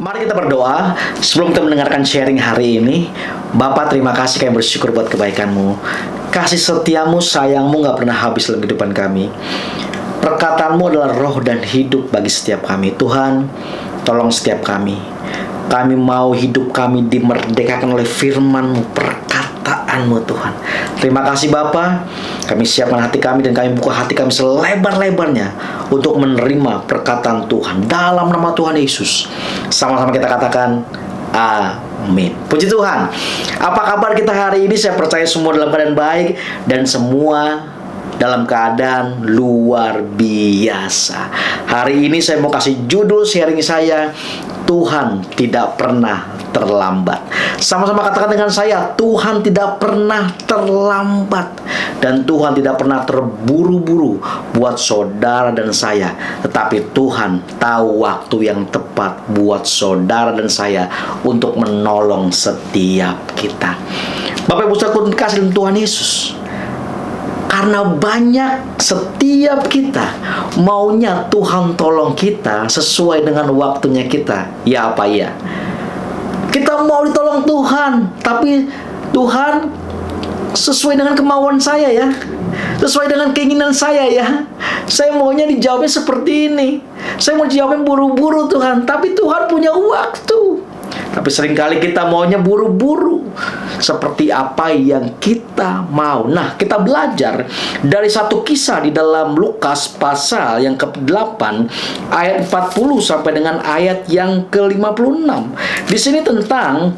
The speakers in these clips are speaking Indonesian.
Mari kita berdoa sebelum kita mendengarkan sharing hari ini. Bapa, terima kasih, kami bersyukur buat kebaikan-Mu. Kasih setiamu, sayang-Mu gak pernah habis dalam kehidupan kami. Perkataan-Mu adalah roh dan hidup bagi setiap kami. Tuhan, tolong setiap kami. Kami mau hidup kami dimerdekakan oleh firman-Mu, perkataan-Mu Tuhan. Terima kasih Bapa. Kami siapkan hati kami dan kami buka hati kami selebar-lebarnya untuk menerima perkataan Tuhan dalam nama Tuhan Yesus. Sama-sama kita katakan amin. Puji Tuhan. Apa kabar kita hari ini? Saya percaya semua dalam keadaan baik dan semua dalam keadaan luar biasa. Hari ini saya mau kasih judul sharing saya, Tuhan tidak pernah terlambat. Sama-sama katakan dengan saya, Tuhan tidak pernah terlambat. Dan Tuhan tidak pernah terburu-buru buat saudara dan saya. Tetapi Tuhan tahu waktu yang tepat buat saudara dan saya untuk menolong setiap kita. Bapak Ibu Saudara kasih dalam Tuhan Yesus. Karena banyak setiap kita maunya Tuhan tolong kita sesuai dengan waktunya kita. Ya apa ya? Kita mau ditolong Tuhan, tapi Tuhan sesuai dengan kemauan saya ya, sesuai dengan keinginan saya ya. Saya maunya dijawabnya seperti ini. Saya mau dijawabnya buru-buru Tuhan, tapi Tuhan punya waktu. Tapi seringkali kita maunya buru-buru, seperti apa yang kita mau. Nah, kita belajar dari satu kisah di dalam Lukas pasal yang ke-8 ayat 40 sampai dengan ayat yang ke-56. Di sini tentang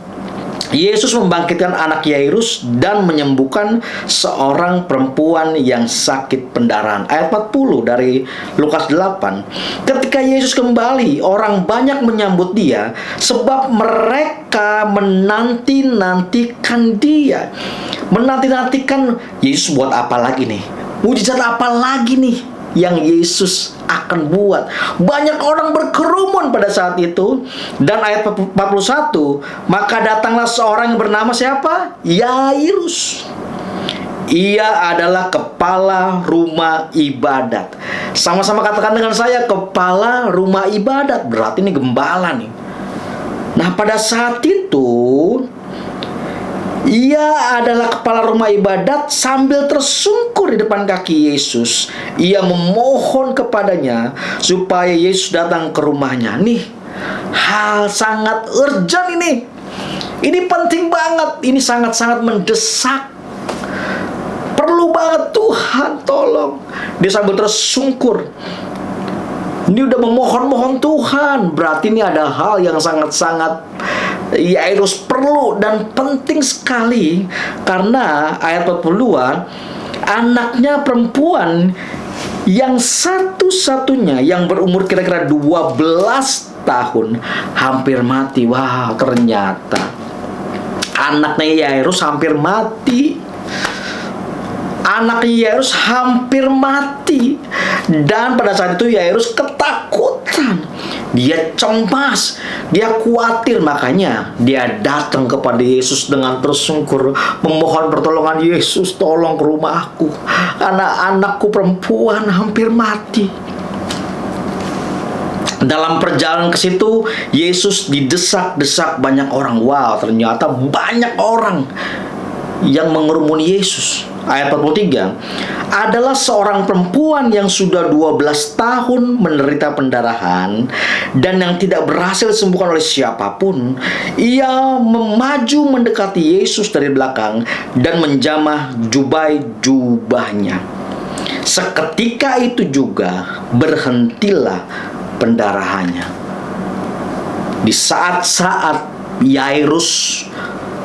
Yesus membangkitkan anak Yairus dan menyembuhkan seorang perempuan yang sakit pendarahan. Ayat 40 dari Lukas 8. Ketika Yesus kembali, orang banyak menyambut dia sebab mereka menanti-nantikan dia. Menanti-nantikan Yesus buat apa lagi nih? Mujizat apa lagi nih yang Yesus akan buat? Banyak orang berkerumun pada saat itu. Dan ayat 41, maka datanglah seorang yang bernama siapa? Yairus. Ia adalah kepala rumah ibadat. Sama-sama katakan dengan saya, kepala rumah ibadat. Berarti ini gembala nih. Nah, pada saat itu ia adalah kepala rumah ibadat. Sambil tersungkur di depan kaki Yesus, ia memohon kepadanya supaya Yesus datang ke rumahnya. Nih, hal sangat urgent ini. Ini penting banget. Ini sangat-sangat mendesak. Perlu banget, Tuhan tolong. Dia sambil tersungkur. Ini udah memohon-mohon Tuhan. Berarti ini ada hal yang sangat-sangat Yairus perlu dan penting sekali. Karena ayat 42, anaknya perempuan yang satu-satunya yang berumur kira-kira 12 tahun hampir mati. Wah, ternyata anaknya Yairus hampir mati. Anaknya Yairus hampir mati. Dan pada saat itu Yairus ketakutan. Dia cemas, dia khawatir. Makanya dia datang kepada Yesus dengan tersungkur, memohon pertolongan. Yesus, tolong ke rumahku, karena anakku perempuan hampir mati. Dalam perjalanan ke situ, Yesus didesak-desak banyak orang. Wow, ternyata banyak orang yang mengerumuni Yesus. Ayat 43, adalah seorang perempuan yang sudah 12 tahun menderita pendarahan dan yang tidak berhasil disembuhkan oleh siapapun. Ia memaju mendekati Yesus dari belakang dan menjamah jubahnya. Seketika itu juga berhentilah pendarahannya. Di saat-saat Yairus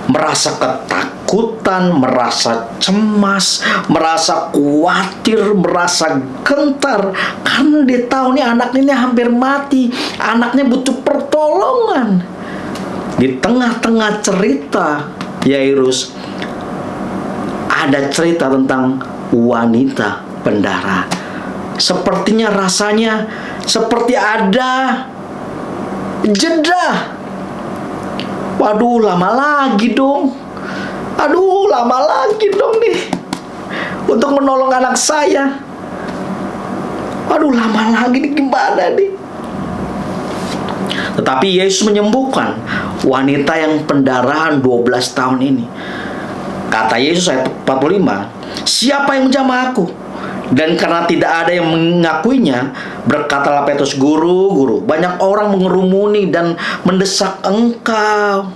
merasa ketakutan, merasa cemas, merasa khawatir, merasa gentar, karena dia tahu nih anaknya ini hampir mati, anaknya butuh pertolongan. Di tengah-tengah cerita Yairus ada cerita tentang wanita pendarahan. Sepertinya rasanya seperti ada jeda. Waduh, lama lagi dong. Aduh, lama lagi dong nih untuk menolong anak saya. Waduh, lama lagi nih, gimana nih? Tetapi Yesus menyembuhkan wanita yang pendarahan 12 tahun ini. Kata Yesus ayat 45, "Siapa yang menjamah aku?" Dan karena tidak ada yang mengakuinya, berkatalah Petrus, "Guru, guru, banyak orang mengerumuni dan mendesak engkau."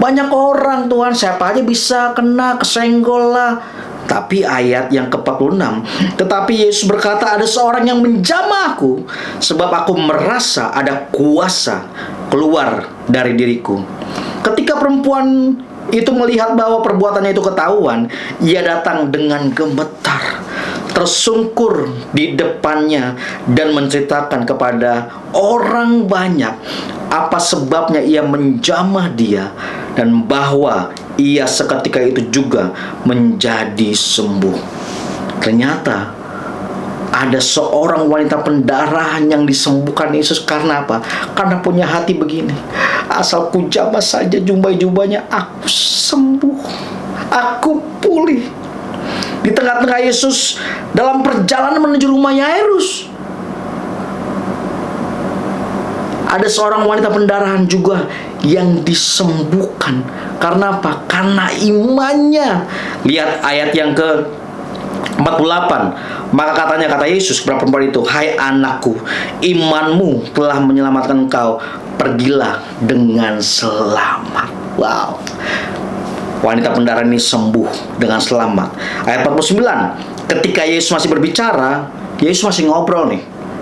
Banyak orang, Tuhan, siapa aja bisa kena, kesenggol lah. Tapi ayat yang ke-46, tetapi Yesus berkata, "Ada seorang yang menjamah aku, sebab aku merasa ada kuasa keluar dari diriku." Ketika perempuan itu melihat bahwa perbuatannya itu ketahuan, ia datang dengan gemetar, tersungkur di depannya dan menceritakan kepada orang banyak apa sebabnya ia menjamah dia, dan bahwa ia seketika itu juga menjadi sembuh. Ternyata ada seorang wanita pendarahan yang disembuhkan Yesus karena apa? Karena punya hati begini, asal ku jamah saja jubah-jubahnya, aku sembuh, aku pulih. Di tengah-tengah Yesus dalam perjalanan menuju rumah Yairus, ada seorang wanita pendarahan juga yang disembuhkan. Karena apa? Karena imannya. Lihat ayat yang ke-48. Maka kata Yesus kepada perempuan itu, "Hai anakku, imanmu telah menyelamatkan engkau. Pergilah dengan selamat." Wow. Wanita pendarahan ini sembuh dengan selamat. Ayat 49. Ketika Yesus masih berbicara, Yesus masih ngobrol nih.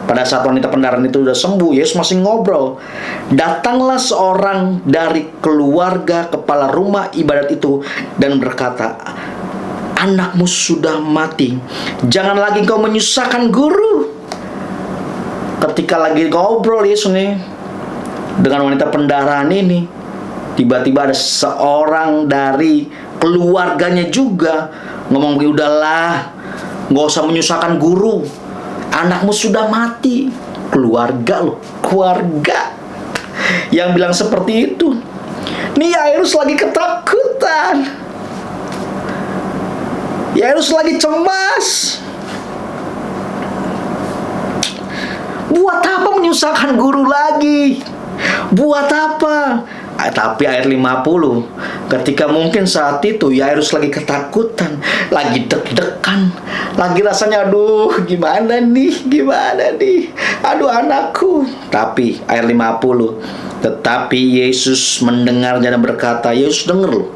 Pada saat wanita pendarahan itu sudah sembuh, Yesus masih ngobrol. Datanglah seorang dari keluarga kepala rumah ibadat itu dan berkata, "Anakmu sudah mati. Jangan lagi kau menyusahkan guru." Ketika lagi ngobrol Yesus nih dengan wanita pendarahan ini, tiba-tiba ada seorang dari keluarganya juga ngomong, "Udahlah, nggak usah menyusahkan guru. Anakmu sudah mati." Keluarga loh, keluarga yang bilang seperti itu. Nih Yairus lagi ketakutan, Yairus lagi cemas. Buat apa menyusahkan guru lagi? Buat apa? Tapi ayat 50, ketika mungkin saat itu Yairus lagi ketakutan, lagi deg-degan, lagi rasanya, aduh gimana nih, aduh anakku. Tapi ayat 50, tetapi Yesus mendengarnya dan berkata, Yesus denger loh,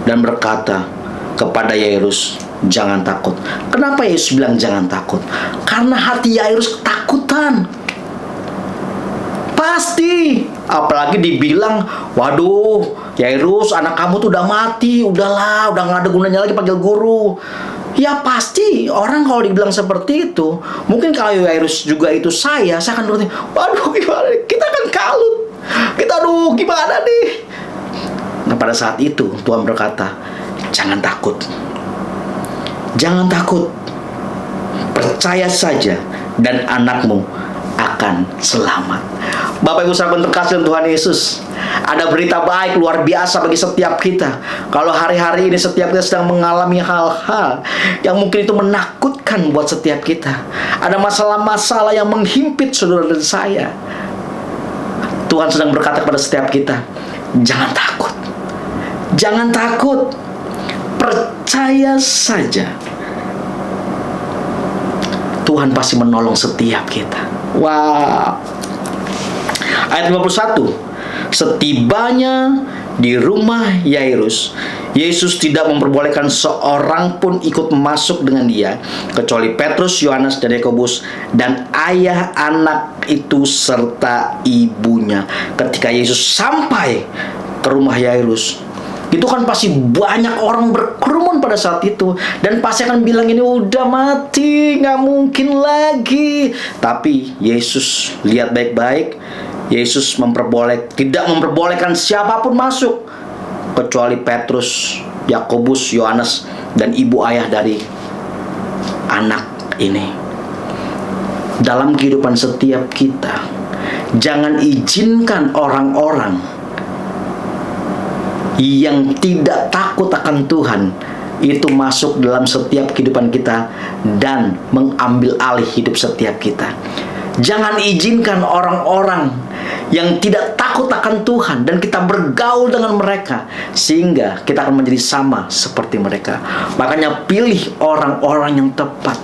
dan berkata kepada Yairus, "Jangan takut." Kenapa Yesus bilang jangan takut? Karena hati Yairus ketakutan. Pasti, apalagi dibilang, "Waduh, Yairus, anak kamu tuh udah mati, udahlah, udah gak ada gunanya lagi panggil guru." Ya pasti, orang kalau dibilang seperti itu, mungkin kalau Yairus juga itu saya akan berarti, "Waduh, gimana? Kita kan kalut. Aduh, gimana nih?" Nah, pada saat itu Tuhan berkata, "Jangan takut. Jangan takut. Percaya saja dan anakmu akan selamat." Bapak Ibu sahabat terkasih Tuhan Yesus, ada berita baik luar biasa bagi setiap kita. Kalau hari-hari ini setiap kita sedang mengalami hal-hal yang mungkin itu menakutkan buat setiap kita, ada masalah-masalah yang menghimpit saudara dan saya, Tuhan sedang berkata kepada setiap kita, jangan takut. Jangan takut. Percaya saja. Tuhan pasti menolong setiap kita. Wow. Ayat 51. Setibanya di rumah Yairus, Yesus tidak memperbolehkan seorang pun ikut masuk dengan dia, kecuali Petrus, Yohanes, dan Yakobus, dan ayah anak itu serta ibunya. Ketika Yesus sampai ke rumah Yairus, itu kan pasti banyak orang berkerumun pada saat itu, dan pasti akan bilang, "Ini udah mati, nggak mungkin lagi." Tapi Yesus lihat baik-baik. Yesus tidak memperbolehkan siapapun masuk kecuali Petrus, Yakobus, Yohanes, dan ibu ayah dari anak ini. Dalam kehidupan setiap kita, jangan izinkan orang-orang yang tidak takut akan Tuhan itu masuk dalam setiap kehidupan kita dan mengambil alih hidup setiap kita. Jangan izinkan orang-orang yang tidak takut akan Tuhan dan kita bergaul dengan mereka sehingga kita akan menjadi sama seperti mereka. Makanya pilih orang-orang yang tepat,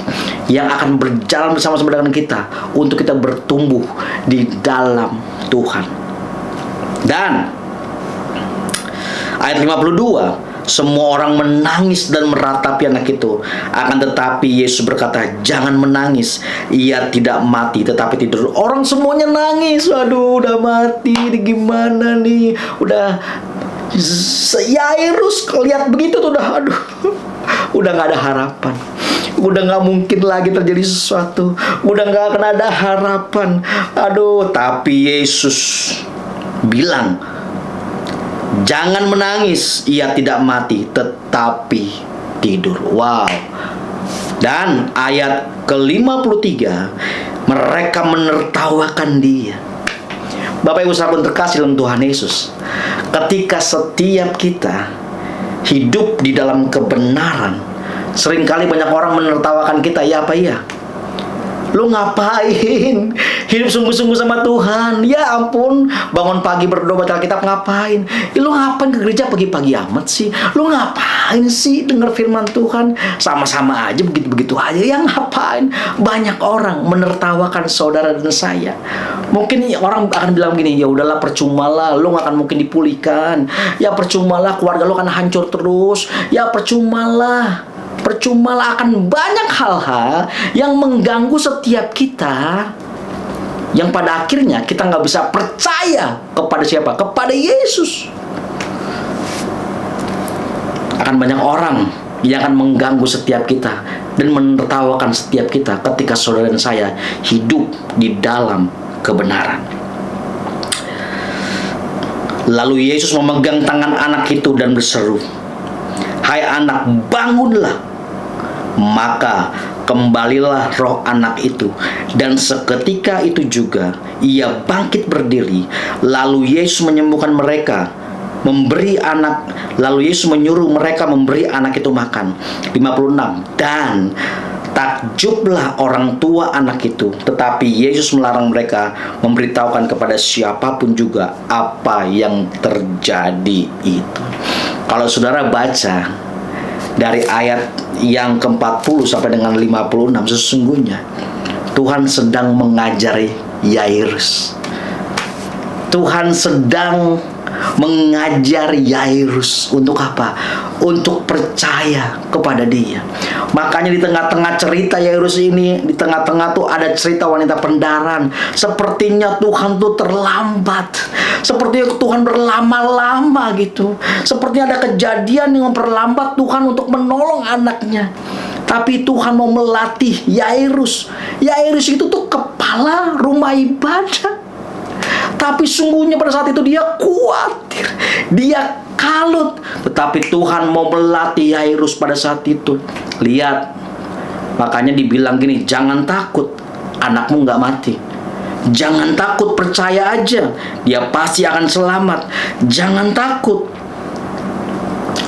yang akan berjalan bersama-sama dengan kita untuk kita bertumbuh di dalam Tuhan. Dan ayat 52, semua orang menangis dan meratapi anak itu. Akan tetapi Yesus berkata, jangan menangis, ia tidak mati tetapi tidur. Orang semuanya nangis. Waduh, udah mati, ini gimana nih? Udah Yairus lihat begitu tuh udah, aduh, udah gak ada harapan. Udah gak mungkin lagi terjadi sesuatu. Udah gak akan ada harapan. Aduh, tapi Yesus bilang, jangan menangis, ia tidak mati tetapi tidur. Wow. Dan ayat ke-53, mereka menertawakan dia. Bapak Ibu sahabat terkasih dalam Tuhan Yesus, ketika setiap kita hidup di dalam kebenaran, seringkali banyak orang menertawakan kita. Ya apa iya? Lu ngapain hidup sungguh-sungguh sama Tuhan? Ya ampun, bangun pagi berdoa baca Alkitab ngapain? Lu ngapain ke gereja pagi-pagi amat sih? Lu ngapain sih dengar firman Tuhan? Sama-sama aja, begitu-begitu aja. Yang ngapain? Banyak orang menertawakan saudara dan saya. Mungkin orang akan bilang gini, ya udahlah, percumalah, lu gak akan mungkin dipulihkan. Ya percumalah, keluarga lu akan hancur terus. Ya percumalah akan banyak hal-hal yang mengganggu setiap kita, yang pada akhirnya kita nggak bisa percaya kepada siapa? Kepada Yesus. Akan banyak orang yang akan mengganggu setiap kita dan menertawakan setiap kita ketika saudara dan saya hidup di dalam kebenaran. Lalu Yesus memegang tangan anak itu dan berseru, "Hai anak, bangunlah." Maka kembalilah roh anak itu, dan seketika itu juga ia bangkit berdiri. Lalu Yesus menyembuhkan mereka, lalu Yesus menyuruh mereka memberi anak itu makan. 56. Dan takjublah orang tua anak itu, tetapi Yesus melarang mereka memberitahukan kepada siapapun juga apa yang terjadi itu. Kalau saudara baca dari ayat yang ke-40 sampai dengan 56, sesungguhnya Tuhan sedang mengajari Yairus. Tuhan sedang mengajar Yairus untuk apa? Untuk percaya kepada dia. Makanya di tengah-tengah cerita Yairus ini, di tengah-tengah tuh ada cerita wanita pendaran. Sepertinya Tuhan tuh terlambat, sepertinya Tuhan berlama-lama gitu. Sepertinya ada kejadian yang memperlambat Tuhan untuk menolong anaknya. Tapi Tuhan mau melatih Yairus. Yairus itu tuh kepala rumah ibadah. Tapi sungguhnya pada saat itu dia khawatir, dia kalut. Tetapi Tuhan mau melatih Yairus pada saat itu. Lihat, makanya dibilang gini, jangan takut, anakmu gak mati. Jangan takut, percaya aja, dia pasti akan selamat. Jangan takut.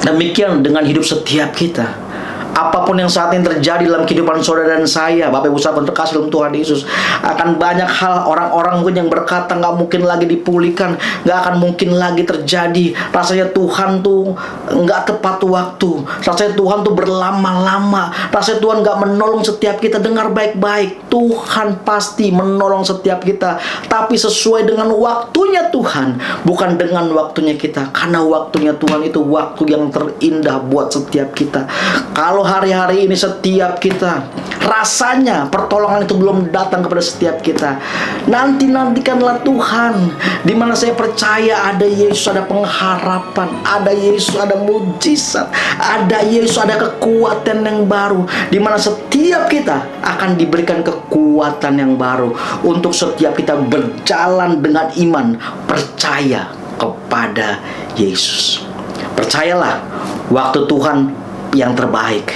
Demikian dengan hidup setiap kita. Apapun yang saat ini terjadi dalam kehidupan saudara dan saya, Bapak Ibu sahabat terkasih dalam Tuhan Yesus, akan banyak hal orang-orang mungkin yang berkata gak mungkin lagi dipulihkan, gak akan mungkin lagi terjadi. Rasanya Tuhan tuh gak tepat waktu, rasanya Tuhan tuh berlama-lama, rasanya Tuhan gak menolong setiap kita. Dengar baik-baik, Tuhan pasti menolong setiap kita, tapi sesuai dengan waktunya Tuhan, bukan dengan waktunya kita. Karena waktunya Tuhan itu waktu yang terindah buat setiap kita. Kalau hari-hari ini setiap kita rasanya pertolongan itu belum datang kepada setiap kita, nantikanlah Tuhan, di mana saya percaya ada Yesus, ada pengharapan, ada Yesus, ada mujizat, ada Yesus, ada kekuatan yang baru, di mana setiap kita akan diberikan kekuatan yang baru untuk setiap kita berjalan dengan iman, percaya kepada Yesus. Percayalah, waktu Tuhan yang terbaik.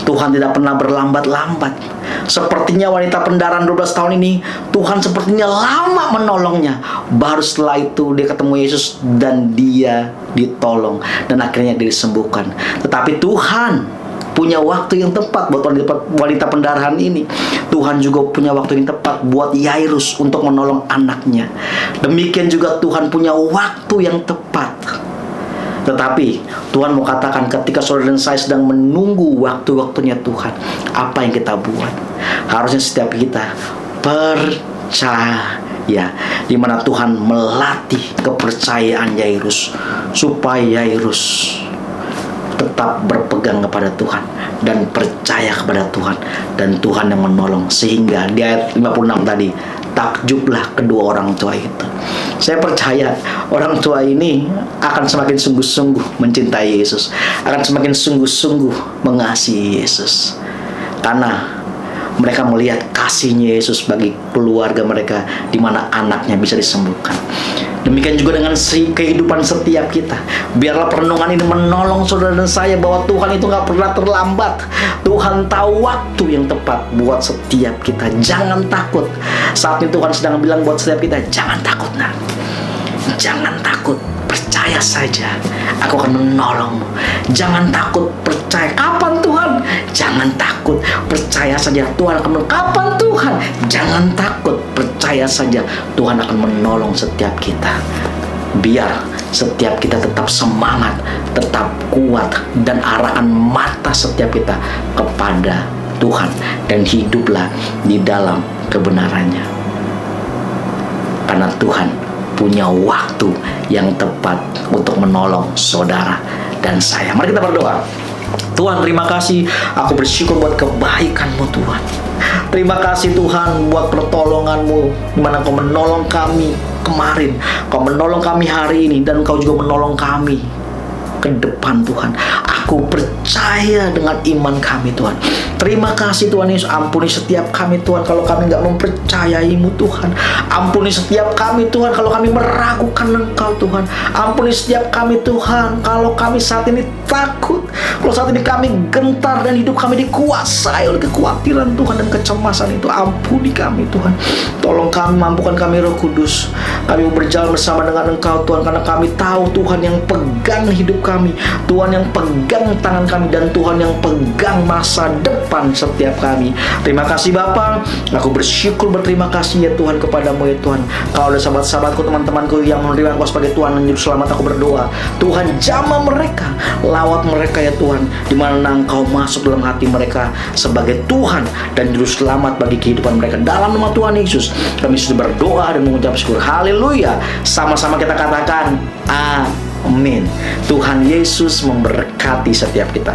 Tuhan tidak pernah berlambat-lambat. Sepertinya wanita pendaran 12 tahun ini, Tuhan sepertinya lama menolongnya. Baru setelah itu dia ketemu Yesus dan dia ditolong, dan akhirnya dia disembuhkan. Tetapi Tuhan punya waktu yang tepat buat wanita pendarahan ini. Tuhan juga punya waktu yang tepat buat Yairus untuk menolong anaknya. Demikian juga Tuhan punya waktu yang tepat. Tetapi Tuhan mau katakan, ketika saudara dan saya sedang menunggu waktu-waktunya Tuhan, apa yang kita buat? Harusnya setiap kita percaya, di mana Tuhan melatih kepercayaan Yairus, supaya Yairus tetap berpegang kepada Tuhan dan percaya kepada Tuhan, dan Tuhan yang menolong. Sehingga di ayat 56 tadi, takjublah kedua orang tua itu. Saya percaya orang tua ini akan semakin sungguh-sungguh mencintai Yesus, akan semakin sungguh-sungguh mengasihi Yesus, karena mereka melihat kasihnya Yesus bagi keluarga mereka, di mana anaknya bisa disembuhkan. Demikian juga dengan kehidupan setiap kita. Biarlah perenungan ini menolong saudara dan saya bahwa Tuhan itu gak pernah terlambat. Tuhan tahu waktu yang tepat buat setiap kita. Jangan takut. Saat ini Tuhan sedang bilang buat setiap kita, jangan takut, nak. Jangan takut, percaya saja, aku akan menolongmu. Jangan takut, percaya. Kapan Tuhan? Jangan takut, percaya saja, Tuhan akan menolong. Kapan Tuhan? Jangan takut, percaya saja, Tuhan akan menolong setiap kita. Biar setiap kita tetap semangat, tetap kuat, dan arahkan mata setiap kita kepada Tuhan, dan hiduplah di dalam kebenarannya. Karena Tuhan punya waktu yang tepat untuk menolong saudara dan saya. Mari kita berdoa. Tuhan, terima kasih. Aku bersyukur buat kebaikan-Mu, Tuhan. Terima kasih Tuhan buat pertolongan-Mu, di mana Kau menolong kami kemarin, Kau menolong kami hari ini, dan Kau juga menolong kami ke depan, Tuhan. Aku percaya dengan iman kami, Tuhan. Terima kasih Tuhan Yesus. Ampuni setiap kami, Tuhan, kalau kami gak mempercayai-Mu, Tuhan. Ampuni setiap kami, Tuhan, kalau kami meragukan Engkau, Tuhan. Ampuni setiap kami, Tuhan, kalau kami saat ini takut, kalau saat ini kami gentar dan hidup kami dikuasai oleh kekhawatiran, Tuhan, dan kecemasan itu. Ampuni kami, Tuhan. Tolong kami, mampukan kami, Roh Kudus. Kami berjalan bersama dengan Engkau, Tuhan, karena kami tahu Tuhan yang pegang hidup kami, Tuhan yang pegang tangan kami, dan Tuhan yang pegang masa depan setiap kami. Terima kasih Bapa. Aku bersyukur, berterima kasih ya Tuhan kepadamu ya Tuhan. Kau ada sahabat-sahabatku, teman-temanku yang menerima Engkau sebagai Tuhan dan Juru Selamat. Aku berdoa, Tuhan jamah mereka, lawat mereka ya Tuhan, di mana Engkau masuk dalam hati mereka sebagai Tuhan dan Juru Selamat bagi kehidupan mereka. Dalam nama Tuhan Yesus kami sudah berdoa dan mengucap syukur. Haleluya. Sama-sama kita katakan amin. Tuhan Yesus memberkati setiap kita.